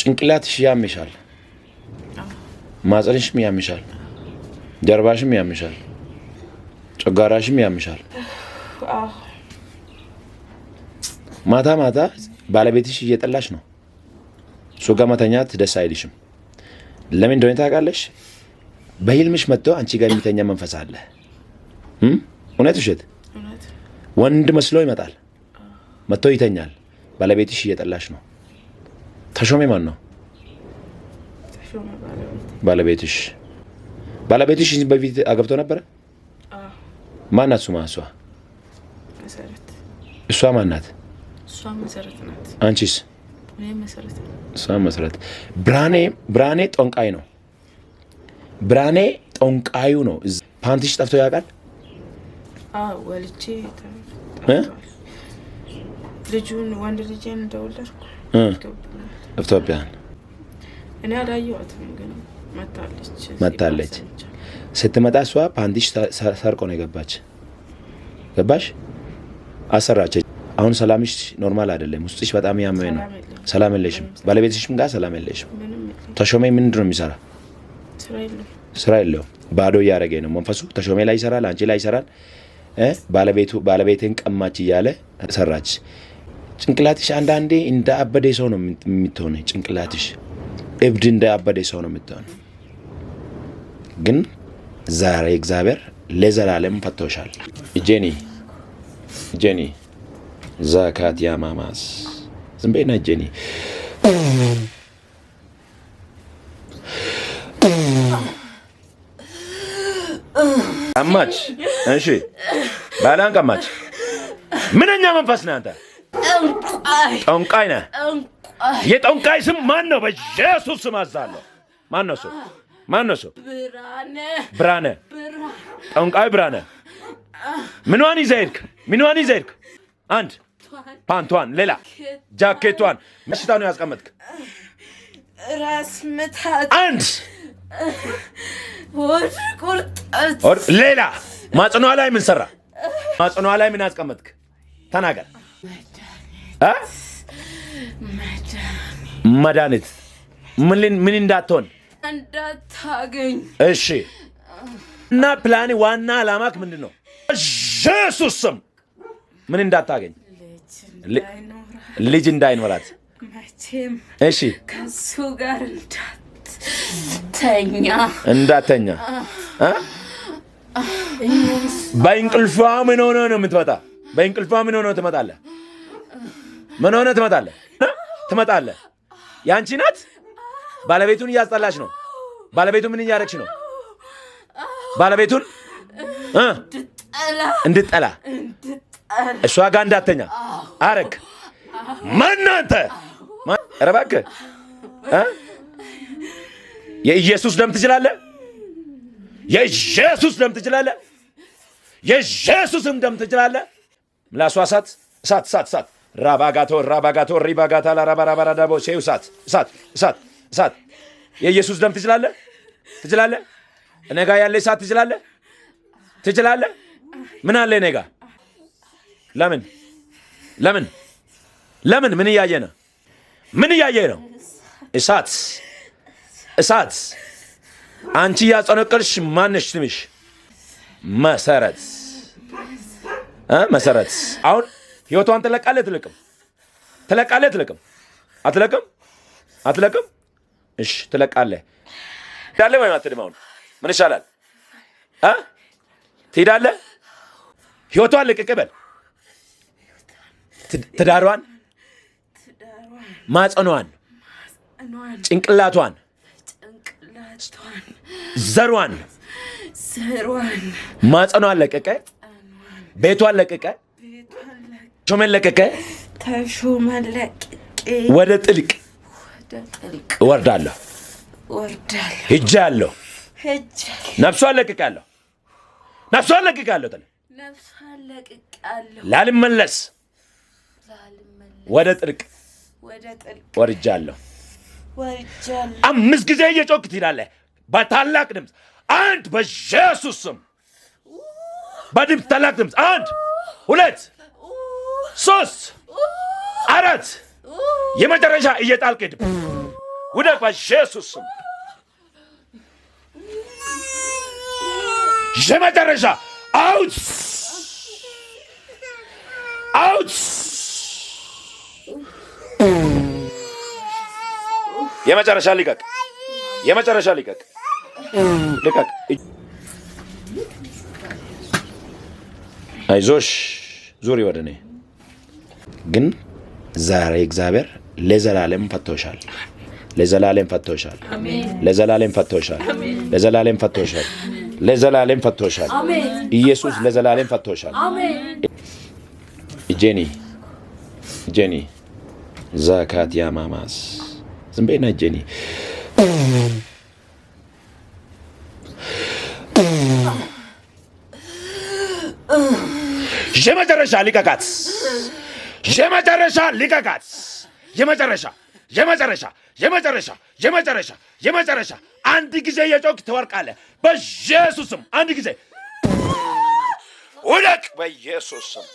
ጭንቅላትሽ ያምሻል ማጽንሽም ያምሻል ጀርባሽም ያምሻል ጨጓራሽም ያምሻል ማታ ማታ ባለቤትሽ እየጠላሽ ነው እሱ ጋር መተኛት ደስ አይልሽም ለምን እንደሆነ ታውቃለሽ በህልምሽ መጥቶ አንቺ ጋር የሚተኛ መንፈስ አለ እውነት ውሸት ወንድ መስሎ ይመጣል መጥቶ ይተኛል ባለቤትሽ እየጠላሽ ነው ተሾሜ ማን ነው ባለቤትሽ በፊት አገብቶ ነበር ማናት ሱማ እሷ መሰረት እሷ ማናት እሷ መሰረት ናት አንቺስ እኔ መሰረት እሷ መሰረት ብራኔ ጦንቃይ ነው ብራኔ ጦንቃዩ ነው ፓንቲሽ ጠፍቶ ያውቃል ወልቼ ልጁን ወንድ ልጄን እንደወለድኩ ኢትዮጵያን እኔ አላየኋትም ግን መታለች ስትመጣ እሷ ፓንቲሽ ሰርቆ ነው የገባች ገባሽ አሰራች አሁን ሰላምሽ ኖርማል አይደለም ውስጥሽ በጣም ያመመ ነው ሰላም የለሽም ባለቤትሽም ጋር ሰላም የለሽም ተሾሜ ምንድነው የሚሰራ ስራ የለውም ባዶ እያደረገ ነው መንፈሱ ተሾሜ ላይ ይሰራል አንቺ ላይ ይሰራል ባለቤትን ቀማች እያለ ሰራች ጭንቅላትሽ አንዳንዴ እንደ አበደ ሰው ነው የምትሆነው ጭንቅላትሽ እብድ እንደ አበደ ሰው ነው የምትሆነው ግን ዛሬ እግዚአብሔር ለዘላለም ፈቶሻል ጄኒ ዛካት ያማማስ ዝምቤና ጄኒ አማች እሺ ባላን ቀማች ምንኛ መንፈስ ነህ አንተ ጦንቃይ ነህ የጦንቃይ ስም ማን ነው በኢየሱስ ስም አዛለሁ ማን ነው እሱ ብራነ ጦንቃይ ብራነ ምንዋን ይዘህ ሄድክ አንድ ፓንቷን ሌላ ጃኬቷን መሽታ ነው ያስቀመጥክ ራስ ምታት አንድ ቁርጠት ሌላ ማጽኗ ላይ ምን ሰራ ማጽኗ ላይ ምን አስቀመጥክ ተናገር መድኃኒት ምን እንዳትሆን እንዳታገኝ እሺ እና ፕላኒ ዋና አላማክ ምንድነው ኢየሱስ ስም ምን እንዳታገኝ ልጅ እንዳይኖራት መቼም እሺ ከሱ ጋር እንዳተኛ በእንቅልፏ ምን ሆነ ነው የምትመጣ በእንቅልፏ ምን ሆነ ትመጣለህ ምን ሆነ ትመጣለህ ያንቺ ናት ባለቤቱን እያስጠላሽ ነው ባለቤቱ ምን እያደረግሽ ነው ባለቤቱን እንድጠላ እሷ ጋር እንዳተኛ አረግ ማናንተ ረባከ የኢየሱስ ደም ትችላለህ የኢየሱስ ደም ትችላለህ የኢየሱስም ደም ትችላለህ ምላሷ እሳት ራባጋቶ ሪባጋታ ላራባራባራዳቦ ሴው እሳት የኢየሱስ ደም ትችላለህ እኔ ጋር ያለ እሳት ትችላለህ ምን አለ እኔ ጋር ለምን ምን እያየ ነው እሳት አንቺ ያጸነቀልሽ ማነሽ ትምሽ መሰረት አሁን ህይወቷን ትለቃለህ አትለቅም እሺ ትለቃለህ ዳለ ወይ አትድም አሁን ምን ይሻላል ትሄዳለህ ህይወቷን ልቅቅበል ትዳሯን ማጸኗን ጭንቅላቷን ዘሯን ማጸኗን ለቀቀ ቤቷን ለቀቀ ተሾመን ለቀቀ ወደ ጥልቅ ወርዳለሁ ሄጃለሁ ነፍሷን ለቀቃለሁ ላልመለስ ወደ ጥልቅ ወርጃለሁ 5 ጊዜ እየጮክ ትላለህ በታላቅ ድምፅ አንድ በኢየሱስ ስም በድምፅ ታላቅ ድምፅ 1 2 3 4 የመጨረሻ እየጣልክ ሄድ ውደቅ በኢየሱስ ስም። የመጨረሻ አውት አውት። የመጨረሻ ልቀቅ፣ የመጨረሻ ልቀቅ፣ ልቀቅ። አይዞሽ ዙሪ ወደ እኔ። ግን ዛሬ እግዚአብሔር ለዘላለም ፈቶሻል፣ ለዘላለም ፈቶሻል፣ ለዘላለም ፈቶሻል፣ ለዘላለም ፈቶሻል፣ ለዘላለም ፈቶሻል። ኢየሱስ ለዘላለም ፈቶሻል። ጄኒ ዛካት ያማማስ ዝም በይና ጄኒ። የመጨረሻ ልቀቃት፣ የመጨረሻ ልቀቃት፣ የመጨረሻ የመጨረሻ የመጨረሻ የመጨረሻ የመጨረሻ። አንድ ጊዜ የጮክ ትወርቃለህ በኢየሱስ ስም። አንድ ጊዜ ውደቅ በኢየሱስ ስም።